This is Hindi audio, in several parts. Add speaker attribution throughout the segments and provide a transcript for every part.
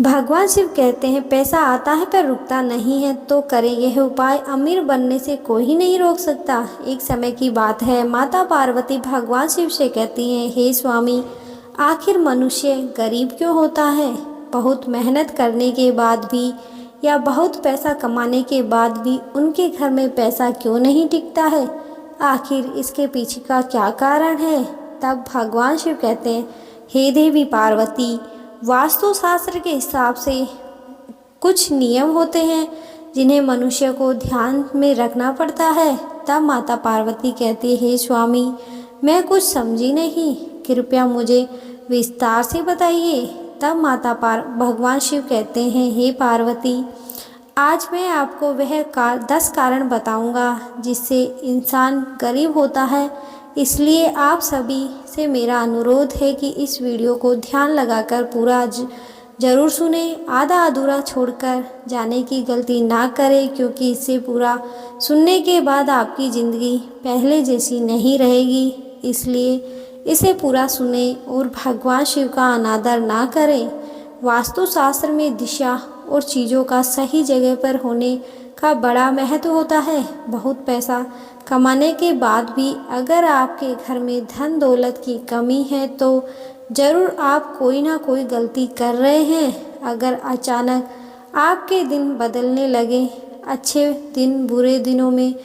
Speaker 1: भगवान शिव कहते हैं पैसा आता है पर रुकता नहीं है, तो करें यह उपाय, अमीर बनने से कोई नहीं रोक सकता। एक समय की बात है, माता पार्वती भगवान शिव से कहती हैं, हे स्वामी, आखिर मनुष्य गरीब क्यों होता है? बहुत मेहनत करने के बाद भी या बहुत पैसा कमाने के बाद भी उनके घर में पैसा क्यों नहीं टिकता है? आखिर इसके पीछे का क्या कारण है? तब भगवान शिव कहते हैं, हे देवी पार्वती, वास्तुशास्त्र के हिसाब से कुछ नियम होते हैं जिन्हें मनुष्य को ध्यान में रखना पड़ता है। तब माता पार्वती कहती है, हे स्वामी, मैं कुछ समझी नहीं, कृपया मुझे विस्तार से बताइए। तब भगवान शिव कहते हैं, हे पार्वती, आज मैं आपको वह 10 कारण बताऊंगा जिससे इंसान गरीब होता है। इसलिए आप सभी से मेरा अनुरोध है कि इस वीडियो को ध्यान लगाकर पूरा ज़रूर सुने, आधा अधूरा छोड़कर जाने की गलती ना करें, क्योंकि इसे पूरा सुनने के बाद आपकी ज़िंदगी पहले जैसी नहीं रहेगी। इसलिए इसे पूरा सुने और भगवान शिव का अनादर ना करें। वास्तुशास्त्र में दिशा और चीज़ों का सही जगह पर होने का बड़ा महत्व होता है। बहुत पैसा कमाने के बाद भी अगर आपके घर में धन दौलत की कमी है तो ज़रूर आप कोई ना कोई गलती कर रहे हैं। अगर अचानक आपके दिन बदलने लगे, अच्छे दिन बुरे दिनों में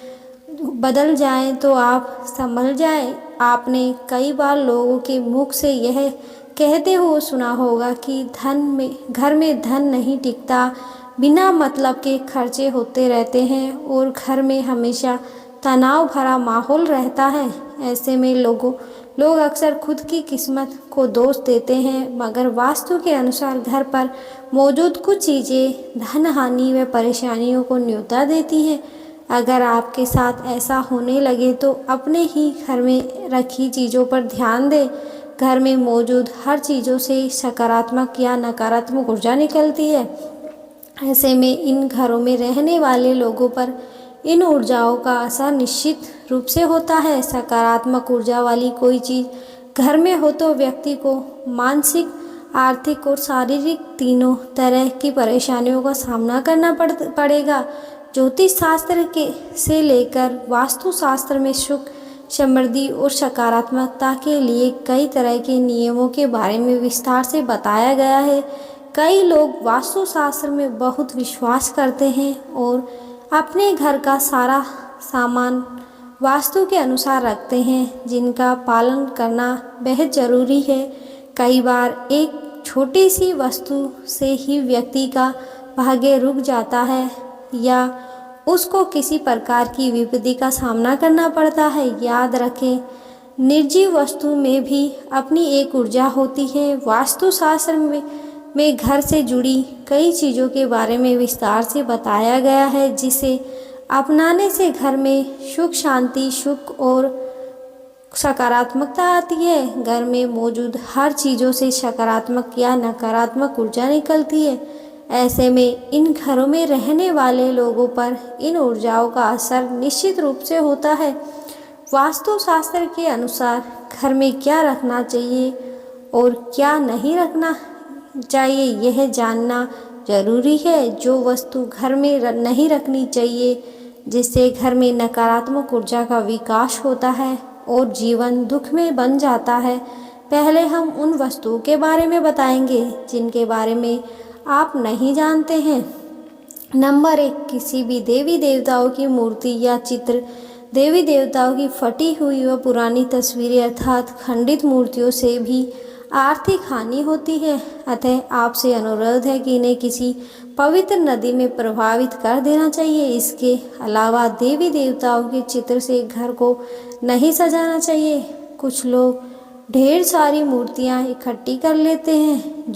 Speaker 1: बदल जाएं, तो आप संभल जाएं। आपने कई बार लोगों के मुख से यह कहते हुए सुना होगा कि घर में धन नहीं टिकता, बिना मतलब के खर्चे होते रहते हैं और घर में हमेशा तनाव भरा माहौल रहता है। ऐसे में लोग अक्सर खुद की किस्मत को दोष देते हैं, मगर वास्तु के अनुसार घर पर मौजूद कुछ चीज़ें धन हानि व परेशानियों को न्योता देती हैं। अगर आपके साथ ऐसा होने लगे तो अपने ही घर में रखी चीज़ों पर ध्यान दें। घर में मौजूद हर चीज़ों से सकारात्मक या नकारात्मक ऊर्जा निकलती है। ऐसे में इन घरों में रहने वाले लोगों पर इन ऊर्जाओं का असर निश्चित रूप से होता है। सकारात्मक ऊर्जा वाली कोई चीज़ घर में हो तो व्यक्ति को मानसिक, आर्थिक और शारीरिक तीनों तरह की परेशानियों का सामना करना पड़ेगा। ज्योतिष शास्त्र के से लेकर वास्तुशास्त्र में सुख, समृद्धि और सकारात्मकता के लिए कई तरह के नियमों के बारे में विस्तार से बताया गया है। कई लोग वास्तुशास्त्र में बहुत विश्वास करते हैं और अपने घर का सारा सामान वास्तु के अनुसार रखते हैं, जिनका पालन करना बेहद ज़रूरी है। कई बार एक छोटी सी वस्तु से ही व्यक्ति का भाग्य रुक जाता है या उसको किसी प्रकार की विपत्ति का सामना करना पड़ता है। याद रखें, निर्जीव वस्तु में भी अपनी एक ऊर्जा होती है। वास्तुशास्त्र में घर से जुड़ी कई चीज़ों के बारे में विस्तार से बताया गया है, जिसे अपनाने से घर में सुख, शांति, सुख और सकारात्मकता आती है। घर में मौजूद हर चीज़ों से सकारात्मक या नकारात्मक ऊर्जा निकलती है। ऐसे में इन घरों में रहने वाले लोगों पर इन ऊर्जाओं का असर निश्चित रूप से होता है। वास्तुशास्त्र के अनुसार घर में क्या रखना चाहिए और क्या नहीं रखना चाहिए, यह जानना जरूरी है। जो वस्तु घर में नहीं रखनी चाहिए, जिससे घर में नकारात्मक ऊर्जा का विकास होता है और जीवन दुख में बन जाता है। पहले हम उन वस्तुओं के बारे में बताएंगे जिनके बारे में आप नहीं जानते हैं। नंबर 1, किसी भी देवी देवताओं की मूर्ति या चित्र। देवी देवताओं की फटी हुई व पुरानी तस्वीरें अर्थात खंडित मूर्तियों से भी आर्थिक हानि होती है। अतः आपसे अनुरोध है कि इन्हें किसी पवित्र नदी में प्रभावित कर देना चाहिए। इसके अलावा देवी देवताओं के चित्र से घर को नहीं सजाना चाहिए। कुछ लोग ढेर सारी मूर्तियां इकट्ठी कर लेते हैं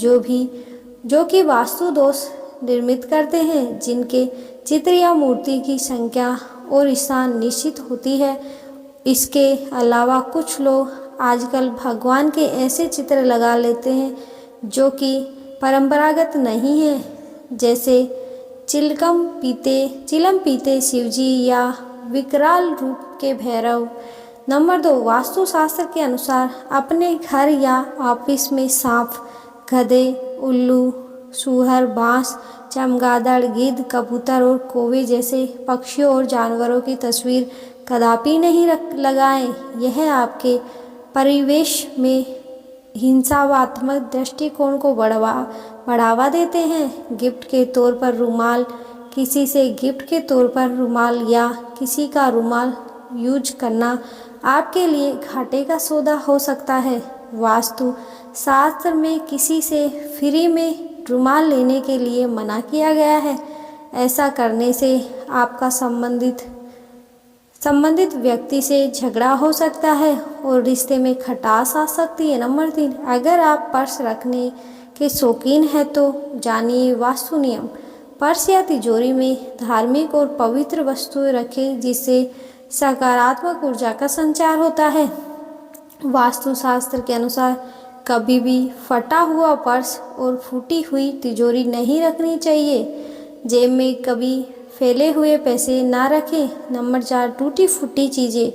Speaker 1: जो कि वास्तु दोष निर्मित करते हैं, जिनके चित्र या मूर्ति की संख्या और स्थान निश्चित होती है। इसके अलावा कुछ लोग आजकल भगवान के ऐसे चित्र लगा लेते हैं जो कि परंपरागत नहीं है, जैसे चिलम पीते शिवजी या विकराल रूप के भैरव। नंबर 2, वास्तुशास्त्र के अनुसार अपने घर या ऑफिस में सांप, गधे, उल्लू, सूअर, बांस, चमगादड़, गिद्ध, कबूतर और कौवे जैसे पक्षियों और जानवरों की तस्वीर कदापि नहीं लगाएं। यह आपके परिवेश में हिंसात्मक दृष्टिकोण को बढ़ावा देते हैं। गिफ्ट के तौर पर रुमाल, किसी से गिफ्ट के तौर पर रुमाल या किसी का रुमाल यूज करना आपके लिए घाटे का सौदा हो सकता है। वास्तु शास्त्र में किसी से फ्री में रुमाल लेने के लिए मना किया गया है। ऐसा करने से आपका संबंधित व्यक्ति से झगड़ा हो सकता है और रिश्ते में खटास आ सकती है। नंबर 3, अगर आप पर्स रखने के शौकीन हैं तो जानिए वास्तु नियम। पर्स या तिजोरी में धार्मिक और पवित्र वस्तुएं रखें जिससे सकारात्मक ऊर्जा का संचार होता है। वास्तुशास्त्र के अनुसार कभी भी फटा हुआ पर्स और फूटी हुई तिजोरी नहीं रखनी चाहिए। जेब में कभी फैले हुए पैसे ना रखें। नंबर 4, टूटी फूटी चीज़ें,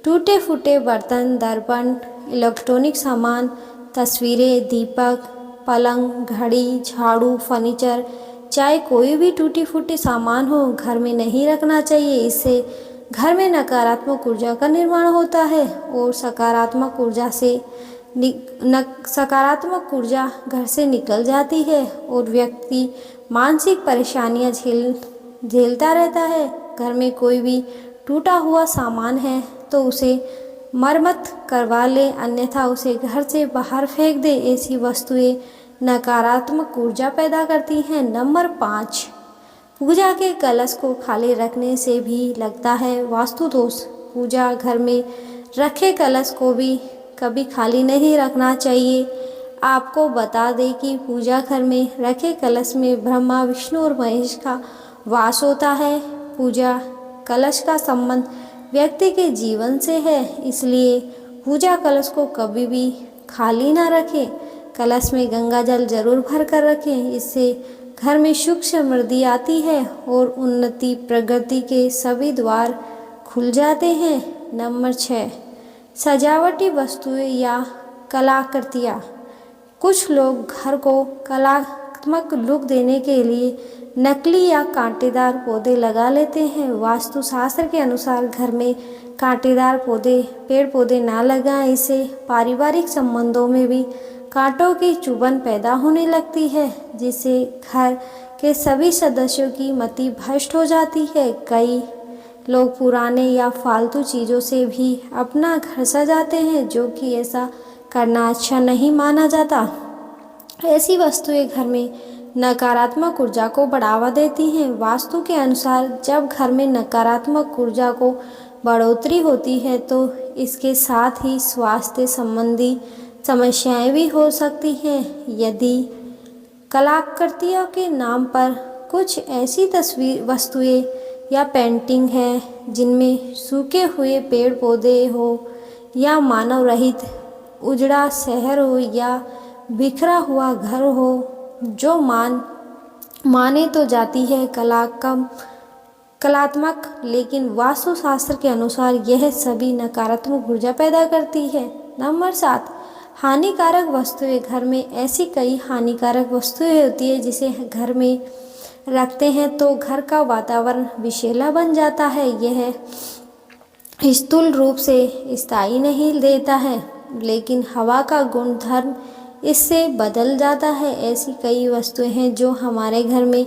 Speaker 1: टूटे फूटे बर्तन, दर्पण, इलेक्ट्रॉनिक सामान, तस्वीरें, दीपक, पलंग, घड़ी, झाड़ू, फर्नीचर, चाहे कोई भी टूटी फूटी सामान हो, घर में नहीं रखना चाहिए। इससे घर में नकारात्मक ऊर्जा का निर्माण होता है और सकारात्मक ऊर्जा घर से निकल जाती है और व्यक्ति मानसिक परेशानियां झेलता रहता है। घर में कोई भी टूटा हुआ सामान है तो उसे मरम्मत करवा ले, अन्यथा उसे घर से बाहर फेंक दे। ऐसी वस्तुएं नकारात्मक ऊर्जा पैदा करती हैं। नंबर 5, पूजा के कलश को खाली रखने से भी लगता है वास्तु दोष। पूजा घर में रखे कलश को भी कभी खाली नहीं रखना चाहिए। आपको बता दें कि पूजा घर में रखे कलश में ब्रह्मा, विष्णु और महेश का वास होता है। पूजा कलश का संबंध व्यक्ति के जीवन से है, इसलिए पूजा कलश को कभी भी खाली ना रखें। कलश में गंगा जल जरूर भर कर रखें। इससे घर में सुख समृद्धि आती है और उन्नति प्रगति के सभी द्वार खुल जाते हैं। नंबर 6, सजावटी वस्तुएं या कलाकृतियाँ। कुछ लोग घर को कलात्मक लुक देने के लिए नकली या कांटेदार पौधे लगा लेते हैं। वास्तुशास्त्र के अनुसार घर में कांटेदार पेड़ पौधे ना लगाएं। इससे पारिवारिक संबंधों में भी कांटों की चुभन पैदा होने लगती है, जिससे घर के सभी सदस्यों की मति भ्रष्ट हो जाती है। कई लोग पुराने या फालतू चीज़ों से भी अपना घर सजाते हैं, जो कि ऐसा करना अच्छा नहीं माना जाता। ऐसी वस्तुएं घर में नकारात्मक ऊर्जा को बढ़ावा देती हैं। वास्तु के अनुसार जब घर में नकारात्मक ऊर्जा को बढ़ोतरी होती है तो इसके साथ ही स्वास्थ्य संबंधी समस्याएं भी हो सकती हैं। यदि कलाकृतियों के नाम पर कुछ ऐसी वस्तुएं या पेंटिंग है जिनमें सूखे हुए पेड़ पौधे हो या मानव रहित उजड़ा शहर हो या बिखरा हुआ घर हो, जो माने तो जाती है कलात्मक, लेकिन वास्तुशास्त्र के अनुसार यह सभी नकारात्मक ऊर्जा पैदा करती है। नंबर 7, हानिकारक वस्तुएं। घर में ऐसी कई हानिकारक वस्तुएं होती है जिसे घर में रखते हैं तो घर का वातावरण विषैला बन जाता है। यह स्थूल रूप से स्थायी नहीं देता है, लेकिन हवा का गुणधर्म इससे बदल जाता है। ऐसी कई वस्तुएं हैं जो हमारे घर में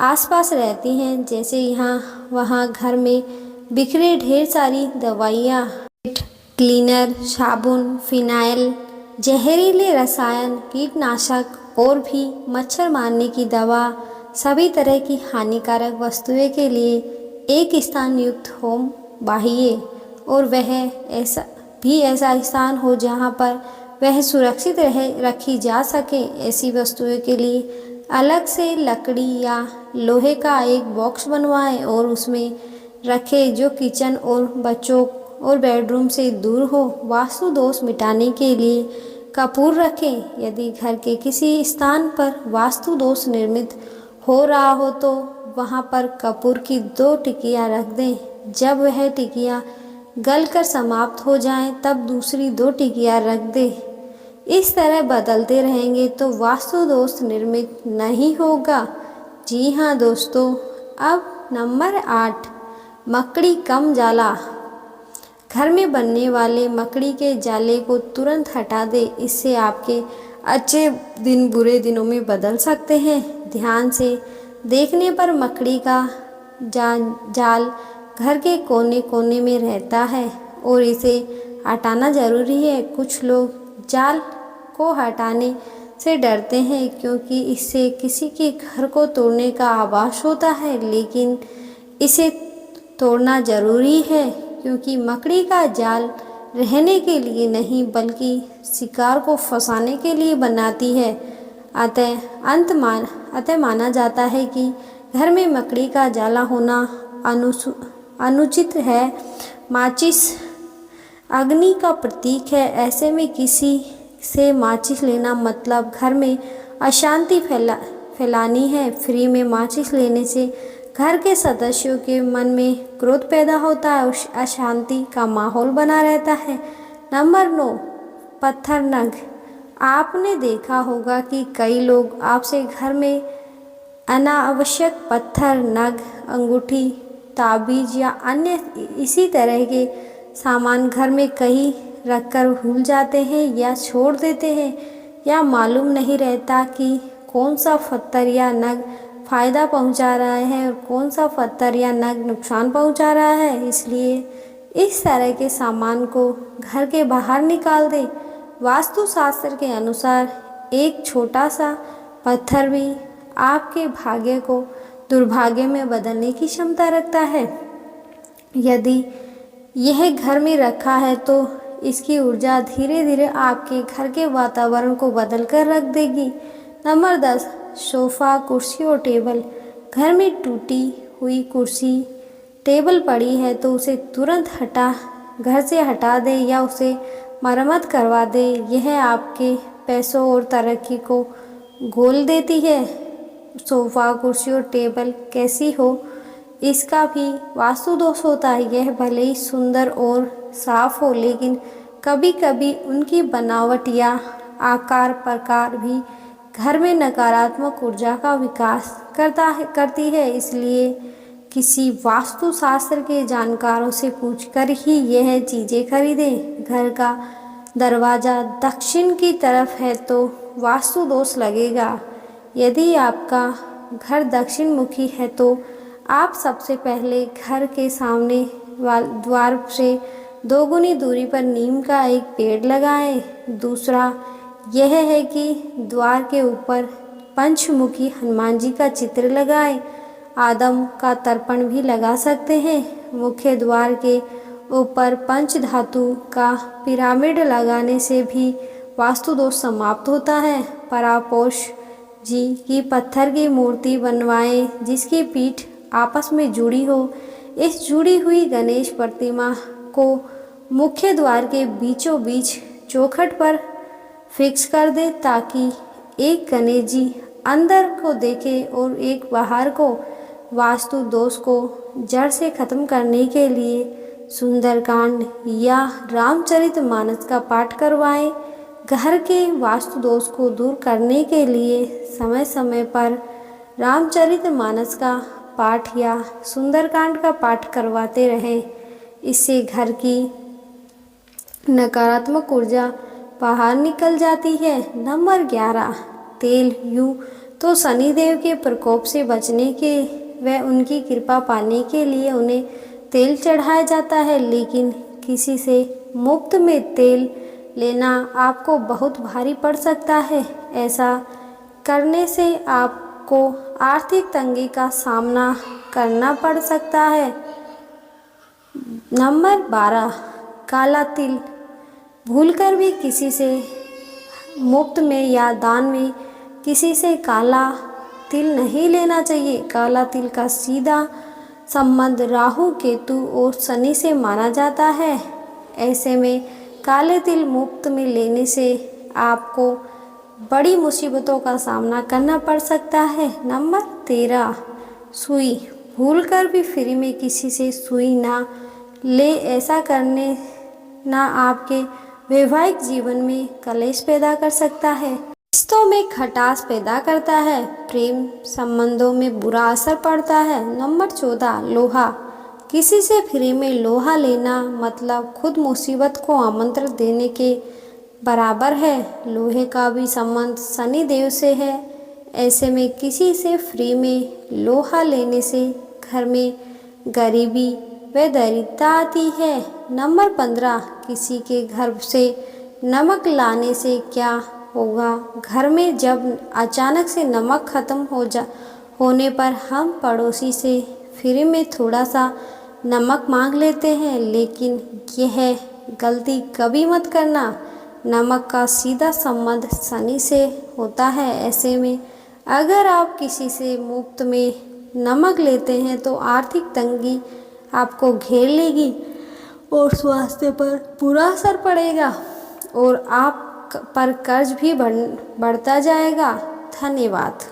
Speaker 1: आसपास रहती हैं, जैसे यहाँ वहाँ घर में बिखरे ढेर सारी दवाइयाँ, क्लीनर, साबुन, फिनाइल, जहरीले रसायन, कीटनाशक और भी मच्छर मारने की दवा, सभी तरह की हानिकारक वस्तुएं के लिए एक स्थान युक्त हो बाहिए, और वह ऐसा स्थान हो जहाँ पर वह सुरक्षित रखी जा सके। ऐसी वस्तुएं के लिए अलग से लकड़ी या लोहे का एक बॉक्स बनवाएं और उसमें रखें, जो किचन और बच्चों और बेडरूम से दूर हो। वास्तु दोष मिटाने के लिए कपूर रखें। यदि घर के किसी स्थान पर वास्तु दोष निर्मित हो रहा हो तो वहां पर कपूर की 2 टिकियां रख दें। जब वह टिकियां गलकर समाप्त हो जाएं, तब दूसरी 2 टिकियां रख दें। इस तरह बदलते रहेंगे तो वास्तु दोष निर्मित नहीं होगा। जी हाँ दोस्तों, अब नंबर 8, मकड़ी कम जाला। घर में बनने वाले मकड़ी के जाले को तुरंत हटा दें, इससे आपके अच्छे दिन बुरे दिनों में बदल सकते हैं। ध्यान से देखने पर मकड़ी का जाल घर के कोने कोने में रहता है और इसे हटाना ज़रूरी है। कुछ लोग जाल को हटाने से डरते हैं क्योंकि इससे किसी के घर को तोड़ने का आभास होता है, लेकिन इसे तोड़ना ज़रूरी है क्योंकि मकड़ी का जाल रहने के लिए नहीं बल्कि शिकार को फंसाने के लिए बनाती है। अतः माना जाता है कि घर में मकड़ी का जाला होना अनुचित है। माचिस अग्नि का प्रतीक है, ऐसे में किसी से माचिस लेना मतलब घर में अशांति फैलानी है। फ्री में माचिस लेने से घर के सदस्यों के मन में क्रोध पैदा होता है और अशांति का माहौल बना रहता है। नंबर 9, पत्थर नग। आपने देखा होगा कि कई लोग आपसे घर में अनावश्यक पत्थर नग, अंगूठी, ताबीज या अन्य इसी तरह के सामान घर में कहीं रखकर भूल जाते हैं या छोड़ देते हैं, या मालूम नहीं रहता कि कौन सा पत्थर या नग फ़ायदा पहुंचा रहा है और कौन सा पत्थर या नग नुकसान पहुंचा रहा है। इसलिए इस तरह के सामान को घर के बाहर निकाल दें। वास्तुशास्त्र के अनुसार एक छोटा सा पत्थर भी आपके भाग्य को दुर्भाग्य में बदलने की क्षमता रखता है। यदि यह घर में रखा है तो इसकी ऊर्जा धीरे धीरे आपके घर के वातावरण को बदल कर रख देगी। नंबर 10, सोफ़ा, कुर्सी और टेबल। घर में टूटी हुई कुर्सी, टेबल पड़ी है तो उसे तुरंत घर से हटा दें या उसे मरम्मत करवा दें। यह आपके पैसों और तरक्की को घोल देती है। सोफ़ा, कुर्सी और टेबल कैसी हो, इसका भी वास्तु दोष होता है। यह भले ही सुंदर और साफ हो, लेकिन कभी कभी उनकी बनावट या आकार प्रकार भी घर में नकारात्मक ऊर्जा का विकास करती है। इसलिए किसी वास्तुशास्त्र के जानकारों से पूछकर ही यह चीज़ें खरीदें। घर का दरवाज़ा दक्षिण की तरफ है तो वास्तु दोष लगेगा। यदि आपका घर दक्षिण मुखी है तो आप सबसे पहले घर के सामने द्वार से 2 गुनी दूरी पर नीम का एक पेड़ लगाएं। दूसरा यह है कि द्वार के ऊपर पंचमुखी हनुमान जी का चित्र लगाएं। आदम का तर्पण भी लगा सकते हैं। मुख्य द्वार के ऊपर पंच धातु का पिरामिड लगाने से भी वास्तु दोष समाप्त होता है। परापोष जी की पत्थर की मूर्ति बनवाएं जिसकी पीठ आपस में जुड़ी हो। इस जुड़ी हुई गणेश प्रतिमा को मुख्य द्वार के बीचों बीच चौखट पर फिक्स कर दे ताकि एक गणेश जी अंदर को देखे और एक बाहर को। वास्तु दोष को जड़ से खत्म करने के लिए सुंदरकांड या रामचरितमानस का पाठ करवाएं। घर के वास्तु दोष को दूर करने के लिए समय समय पर रामचरितमानस का पाठ या सुंदरकांड का पाठ करवाते रहें। इससे घर की नकारात्मक ऊर्जा बाहर निकल जाती है। नंबर 11, तेल। यूँ तो शनिदेव के प्रकोप से बचने के व उनकी कृपा पाने के लिए उन्हें तेल चढ़ाया जाता है, लेकिन किसी से मुफ्त में तेल लेना आपको बहुत भारी पड़ सकता है। ऐसा करने से आपको आर्थिक तंगी का सामना करना पड़ सकता है। नंबर 12, काला तिल। भूलकर भी किसी से मुफ्त में या दान में किसी से काला तिल नहीं लेना चाहिए। काला तिल का सीधा संबंध राहु, केतु और शनि से माना जाता है। ऐसे में काले तिल मुफ्त में लेने से आपको बड़ी मुसीबतों का सामना करना पड़ सकता है। नंबर 13, सुई। भूलकर भी फ्री में किसी से सुई ना ले। ऐसा करने ना आपके वैवाहिक जीवन में कलेश पैदा कर सकता है, रिश्तों में खटास पैदा करता है, प्रेम संबंधों में बुरा असर पड़ता है। नंबर 14, लोहा। किसी से फ्री में लोहा लेना मतलब खुद मुसीबत को आमंत्रण देने के बराबर है। लोहे का भी संबंध शनि देव से है। ऐसे में किसी से फ्री में लोहा लेने से घर में गरीबी व दरिद्रता आती है। नंबर 15, किसी के घर से नमक लाने से क्या होगा। घर में जब अचानक से नमक खत्म होने पर हम पड़ोसी से फ्री में थोड़ा सा नमक मांग लेते हैं, लेकिन यह गलती कभी मत करना। नमक का सीधा संबंध शनि से होता है। ऐसे में अगर आप किसी से मुफ्त में नमक लेते हैं तो आर्थिक तंगी आपको घेर लेगी और स्वास्थ्य पर बुरा असर पड़ेगा और आप पर कर्ज भी बढ़ता जाएगा। धन्यवाद।